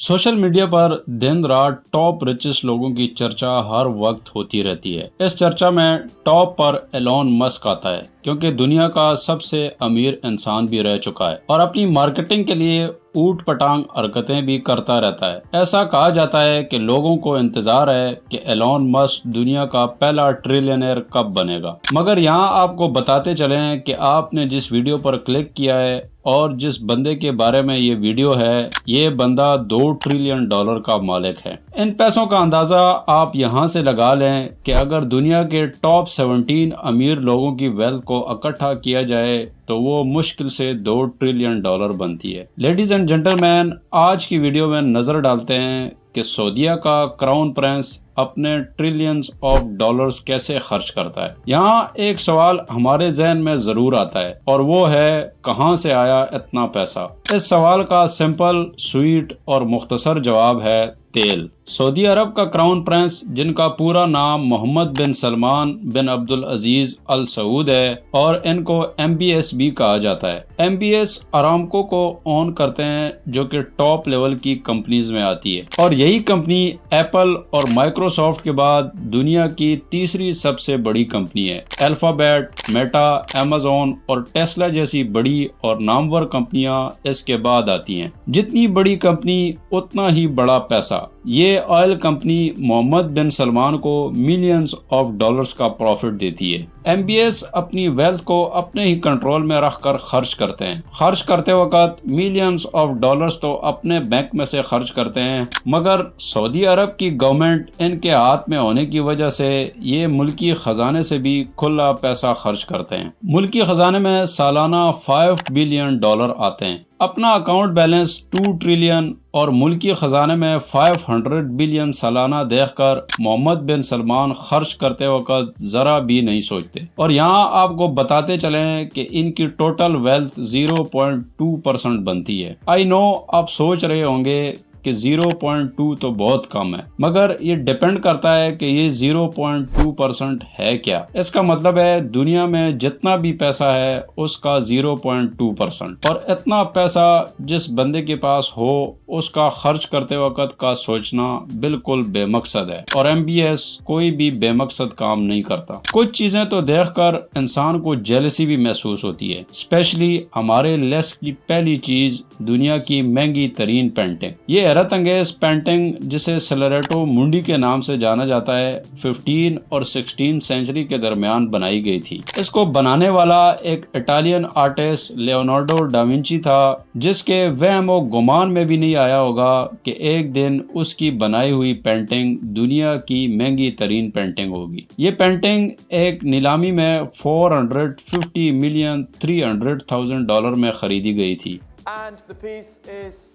Social media पर दिन रात टॉप रिचेस्ट लोगों की चर्चा हर वक्त होती रहती है। इस चर्चा में टॉप पर एलॉन मस्क आता है क्योंकि दुनिया का सबसे अमीर इंसान भी रह चुका है और अपनी मार्केटिंग के लिए ऊट पटांग हरकतें भी करता रहता है। ऐसा कहा जाता है कि लोगों को इंतजार है कि एलॉन मस्क दुनिया का पहला ट्रिलियनर कब बनेगा। मगर यहाँ आपको बताते चलें कि आपने जिस वीडियो पर क्लिक किया है और जिस बंदे के बारे में ये वीडियो है, ये बंदा $2 ट्रिलियन का मालिक है। इन पैसों का अंदाजा आप यहाँ से लगा लें कि अगर दुनिया के टॉप 17 अमीर लोगों की वेल्थ को इकट्ठा किया जाए तो वो मुश्किल से $2 ट्रिलियन बनती है। लेडीज एंड जेंटलमैन, आज की वीडियो में नजर डालते हैं कि सऊदीया का क्राउन प्रिंस अपने ट्रिलियंस ऑफ डॉलर्स कैसे खर्च करता है। यहाँ एक सवाल हमारे जहन में जरूर आता है और वो है, कहाँ से आया इतना पैसा। इस सवाल का सिंपल, स्वीट और मुख्तसर जवाब है तेल। सऊदी अरब का क्राउन प्रिंस, जिनका पूरा नाम मोहम्मद बिन सलमान बिन अब्दुल अजीज अल सऊद है और इनको MBS भी कहा जाता है। MBS अरामको को ओन करते हैं जो कि टॉप लेवल की कंपनीज में आती है और यही कंपनी एप्पल और माइक्रोसॉफ्ट के बाद दुनिया की तीसरी सबसे बड़ी कंपनी है। अल्फाबेट, मेटा, अमेज़न और टेस्ला जैसी बड़ी और नामवर कंपनियां इसके बाद आती हैं। जितनी बड़ी कंपनी उतना ही बड़ा पैसा। ये ऑयल कंपनी मोहम्मद बिन सलमान को मिलियंस ऑफ डॉलर्स का प्रॉफिट देती है। MBS अपनी वेल्थ को अपने ही कंट्रोल में रखकर खर्च करते हैं। खर्च करते वक्त मिलियंस ऑफ डॉलर्स तो अपने बैंक में से खर्च करते हैं, मगर सऊदी अरब की गवर्नमेंट इनके हाथ में होने की वजह से ये मुल्की खजाने से भी खुला पैसा खर्च करते हैं। मुल्की खजाने में सालाना $5 बिलियन आते हैं। अपना अकाउंट बैलेंस 2 ट्रिलियन और मुल्की खजाने में 500 बिलियन सालाना देखकर मोहम्मद बिन सलमान खर्च करते वक्त जरा भी नहीं सोचते। और यहाँ आपको बताते चलें कि इनकी टोटल वेल्थ 0.2% बनती है। आई नो, आप सोच रहे होंगे कि 0.2 तो बहुत कम है, मगर ये डिपेंड करता है कि ये 0.2% है क्या। इसका मतलब है दुनिया में जितना भी पैसा है उसका 0.2%। और इतना पैसा जिस बंदे के पास हो उसका खर्च करते वक्त का सोचना बिल्कुल बेमकसद है और MBS कोई भी बेमकसद काम नहीं करता। कुछ चीजें तो देखकर इंसान को जेलसी भी महसूस होती है, स्पेशली हमारे लेस की पहली चीज, दुनिया की महंगी तरीन पेंटिंग। ये हैरत अंगेज पेंटिंग, जिसे सेलेरेटो मुंडी के नाम से जाना जाता है, 15 और 16 सेंचुरी के दरमियान बनाई गई थी। इसको बनाने वाला एक Italian artist Leonardo da Vinci था, जिसके वहम और गुमान में भी नहीं आया होगा कि एक दिन उसकी बनाई हुई पेंटिंग दुनिया की महंगी तरीन पेंटिंग होगी। ये पेंटिंग एक नीलामी में $450,300,000 में खरीदी गई थी। And the piece is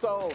sold.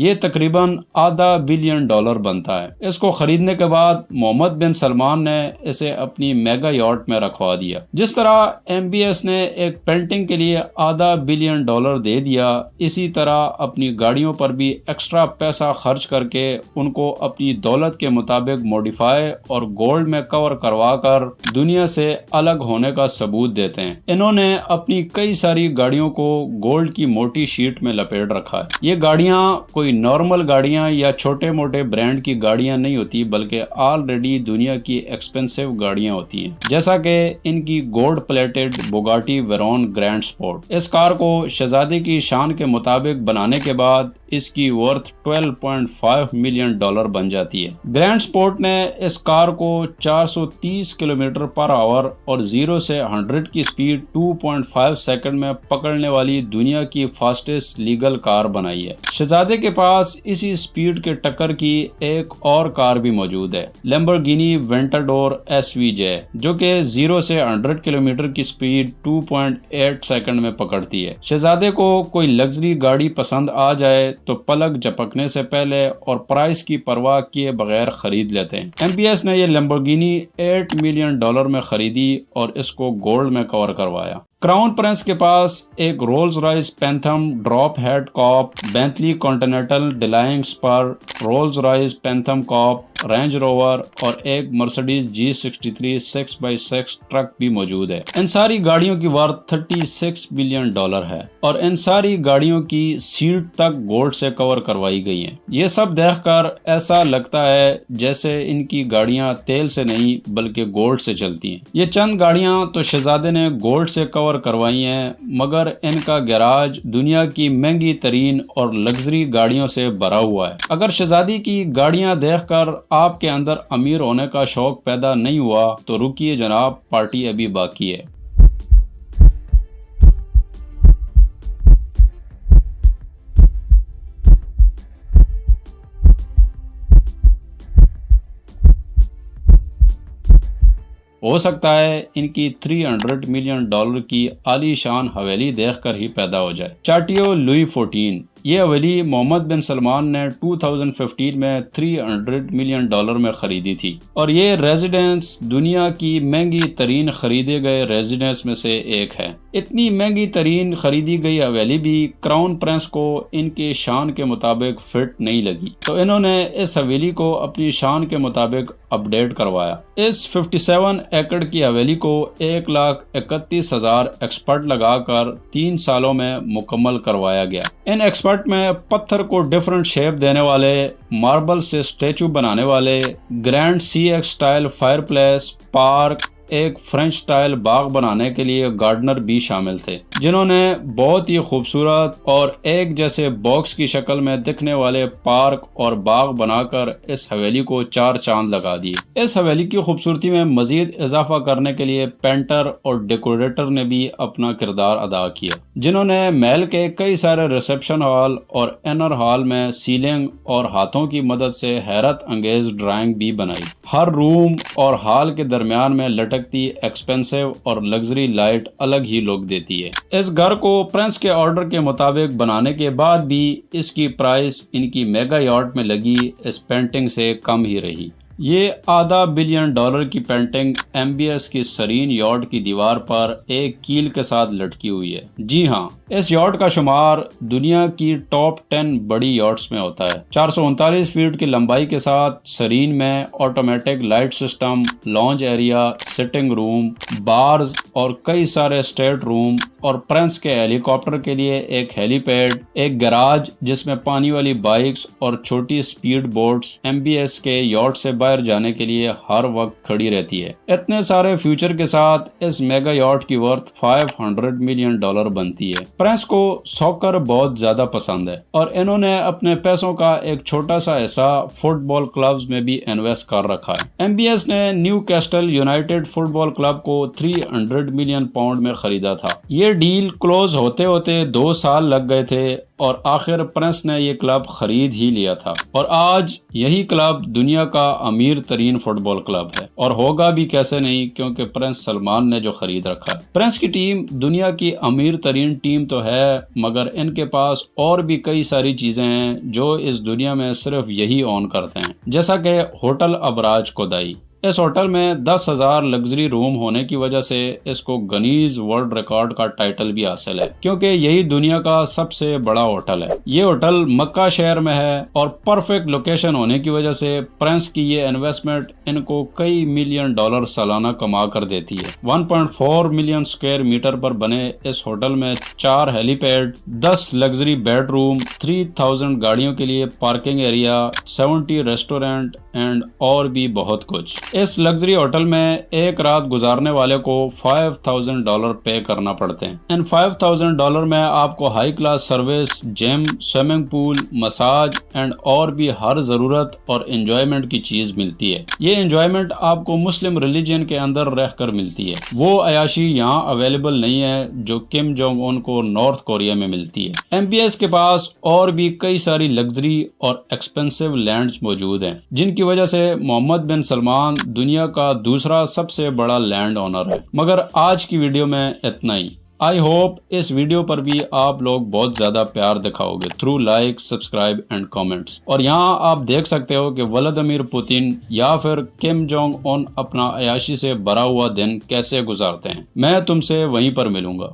ये तकरीबन $500 बिलियन बनता है। इसको खरीदने के बाद मोहम्मद बिन सलमान ने इसे अपनी मेगा यॉट में रखवा दिया। जिस तरह MBS ने एक पेंटिंग के लिए $500 बिलियन दे दिया, इसी तरह अपनी गाड़ियों पर भी एक्स्ट्रा पैसा खर्च करके उनको अपनी दौलत के मुताबिक मॉडिफाई और गोल्ड में कवर करवा कर दुनिया से अलग होने का सबूत देते हैं। इन्होंने अपनी कई सारी गाड़ियों को गोल्ड की मोटी शीट में लपेट रखा है। ये गाड़ियां कोई नॉर्मल गाड़ियां या छोटे मोटे ब्रांड की गाड़ियां नहीं होती, बल्कि ऑलरेडी दुनिया की एक्सपेंसिव गाड़ियां होती हैं, जैसा कि इनकी gold plated Bugatti Veyron grand sport. इस कार को शहजादे की शान के मुताबिक बनाने के बाद इसकी वर्थ $12.5 मिलियन बन जाती है। ग्रैंड स्पोर्ट ने इस कार को 430 किलोमीटर पर आवर और 0 से 100 की स्पीड 2.5 सेकंड में पकड़ने वाली दुनिया की फास्टेस्ट लीगल कार बनाई है। शहजादे के पास इसी स्पीड के टक्कर की एक और कार भी मौजूद है, लैम्बोर्गिनी वेंटाडोर SVJ, जो कि 0 से 100 किलोमीटर की स्पीड 2.8 सेकंड में पकड़ती है। शहजादे को कोई लग्जरी गाड़ी पसंद आ जाए तो पलक झपकने से पहले और प्राइस की परवाह किए बगैर खरीद लेते हैं। MBS ने ये लैम्बोर्गिनी $8 मिलियन में खरीदी और इसको गोल्ड में कवर करवाया। क्राउन प्रिंस के पास एक Rolls Royce Phantom Drophead Coupe, Bentley Continental Flying Spur, Rolls Royce Phantom Coupe, Range Rover اور ایک مرسڈیز G63 6x6 ٹرک بھی موجود ہے۔ ان ساری گاڑیوں کی ورتھ $36 بلین ہے اور ان ساری گاڑیوں کی سیٹ تک گولڈ سے کور کروائی گئی ہیں۔ یہ سب دیکھ کر ایسا لگتا ہے جیسے ان کی گاڑیاں تیل سے نہیں بلکہ گولڈ سے چلتی ہیں۔ یہ چند گاڑیاں تو شہزادے نے گولڈ سے کور کروائی ہیں، مگر ان کا گیراج دنیا کی مہنگی ترین اور لگژری گاڑیوں سے بھرا ہوا ہے۔ اگر شہزادی کی گاڑیاں دیکھ کر آپ کے اندر امیر ہونے کا شوق پیدا نہیں ہوا تو رکیے جناب، پارٹی ابھی باقی ہے۔ ہو سکتا ہے ان کی $300 ملین کی عالی شان حویلی دیکھ کر ہی پیدا ہو جائے۔ چاٹیو لوئی 14 یہ حویلی محمد بن سلمان نے 2015 میں $300 ملین میں خریدی تھی اور یہ ریزیڈنس دنیا کی مہنگی ترین خریدے گئے ریزیڈنس میں سے ایک ہے۔ اتنی مہنگی ترین خریدی گئی حویلی بھی کراؤن پرنس کو ان کے شان کے مطابق فٹ نہیں لگی، تو انہوں نے اس حویلی کو اپنی شان کے مطابق اپڈیٹ کروایا۔ اس 57 ایکڑ کی حویلی کو 1,31,000 ایکسپرٹ لگا کر 3 سالوں میں مکمل کروایا گیا۔ ان ایکسپرٹ میں پتھر کو ڈیفرنٹ شیپ دینے والے، ماربل سے سٹیچو بنانے والے، grand CX style fire place, park, ایک فرینچ سٹائل باغ بنانے کے لیے گارڈنر بھی شامل تھے، جنہوں نے بہت ہی خوبصورت اور ایک جیسے باکس کی شکل میں دکھنے والے پارک اور باغ بنا کر اس حویلی کو 4 چاند لگا دیے۔ اس حویلی کی خوبصورتی میں مزید اضافہ کرنے کے لیے پینٹر اور ڈیکوریٹر نے بھی اپنا کردار ادا کیا، جنہوں نے محل کے کئی سارے ریسپشن ہال اور انر ہال میں سیلنگ اور ہاتھوں کی مدد سے حیرت انگیز ڈرائنگ بھی بنائی۔ ہر روم اور ہال کے درمیان میں لٹکتی ایکسپینسو اور لگژری لائٹ الگ ہی لک دیتی ہے۔ اس گھر کو پرنس کے آرڈر کے مطابق بنانے کے بعد بھی اس کی پرائس ان کی میگا یارٹ میں لگی اس پینٹنگ سے کم ہی رہی۔ یہ $500 ملین کی پینٹنگ MBS کی سرین یارٹ کی دیوار پر ایک کیل کے ساتھ لٹکی ہوئی ہے۔ جی ہاں، اس یارٹ کا شمار دنیا کی ٹاپ 10 بڑی یارٹس میں ہوتا ہے۔ 439 فیٹ کی لمبائی کے ساتھ سرین میں automatic light system, lounge area, sitting room, bars اور کئی سارے اسٹیٹ روم، اور پرنس کے ہیلی کاپٹر کے لیے ایک ہیلی پیڈ، ایک گراج جس میں پانی والی بائکس اور چھوٹی سپیڈ بوٹس MBS کے یارٹ سے باہر جانے کے لیے ہر وقت کھڑی رہتی ہے۔ اتنے سارے فیوچر کے ساتھ اس میگا یارٹ کی ورتھ $500 ملین بنتی ہے۔ پرنس کو ساکر بہت زیادہ پسند ہے اور انہوں نے اپنے پیسوں کا ایک چھوٹا سا حصہ فٹ بال کلبز میں بھی انویسٹ کر رکھا ہے۔ MBS نے نیو کیسٹل یونائٹڈ فٹ بال کلب کو $300 ملین میں خریدا تھا۔ یہ ڈیل کلوز ہوتے ہوتے 2 سال لگ گئے تھے اور آخر پرنس نے یہ کلب خرید ہی لیا تھا، اور آج یہی کلب دنیا کا امیر ترین فٹ بال کلب ہے، اور ہوگا بھی کیسے نہیں، کیونکہ پرنس سلمان نے جو خرید رکھا ہے۔ پرنس کی ٹیم دنیا کی امیر ترین ٹیم تو ہے، مگر ان کے پاس اور بھی کئی ساری چیزیں ہیں جو اس دنیا میں صرف یہی اون کرتے ہیں، جیسا کہ ہوٹل ابراج کودائی۔ اس ہوٹل میں 10,000 لگژری روم ہونے کی وجہ سے اس کو گنیز ورلڈ ریکارڈ کا ٹائٹل بھی حاصل ہے، کیونکہ یہی دنیا کا سب سے بڑا ہوٹل ہے۔ یہ ہوٹل مکہ شہر میں ہے اور پرفیکٹ لوکیشن ہونے کی وجہ سے پرنس کی یہ انویسٹمنٹ ان کو کئی ملین ڈالر سالانہ کما کر دیتی ہے۔ 1.4 ملین اسکوائر میٹر پر بنے اس ہوٹل میں 4 ہیلی پیڈ، 10 لگژری بیڈ روم، 3000 گاڑیوں کے لیے پارکنگ ایریا، 70 ریسٹورینٹ اینڈ اور بھی بہت کچھ۔ اس لگژری ہوٹل میں ایک رات گزارنے والے کو $5,000 پے کرنا پڑتے ہیں۔ ان $5,000 میں آپ کو high class service, gym, swimming pool, massage and اور بھی ہر ضرورت اور انجوائمنٹ کی چیز ملتی ہے۔ یہ انجوائمنٹ آپ کو مسلم ریلیجن کے اندر رہ کر ملتی ہے۔ وہ عیاشی یہاں اویلیبل نہیں ہے جو کم جونگ ان کو نارتھ کوریا میں ملتی ہے۔ MBS کے پاس اور بھی کئی ساری لگژری اور ایکسپینسو لینڈز موجود ہیں، جن کی وجہ سے محمد بن سلمان دنیا کا دوسرا سب سے بڑا لینڈ اونر ہے۔ مگر آج کی ویڈیو میں اتنا ہی۔ آئی ہوپ اس ویڈیو پر بھی آپ لوگ بہت زیادہ پیار دکھاؤ گے through like, subscribe and comments. اور یہاں آپ دیکھ سکتے ہو کہ ولادیمیر پوتن یا پھر کم جونگ ان اپنا عیاشی سے بھرا ہوا دن کیسے گزارتے ہیں۔ میں تم سے وہیں پر ملوں گا۔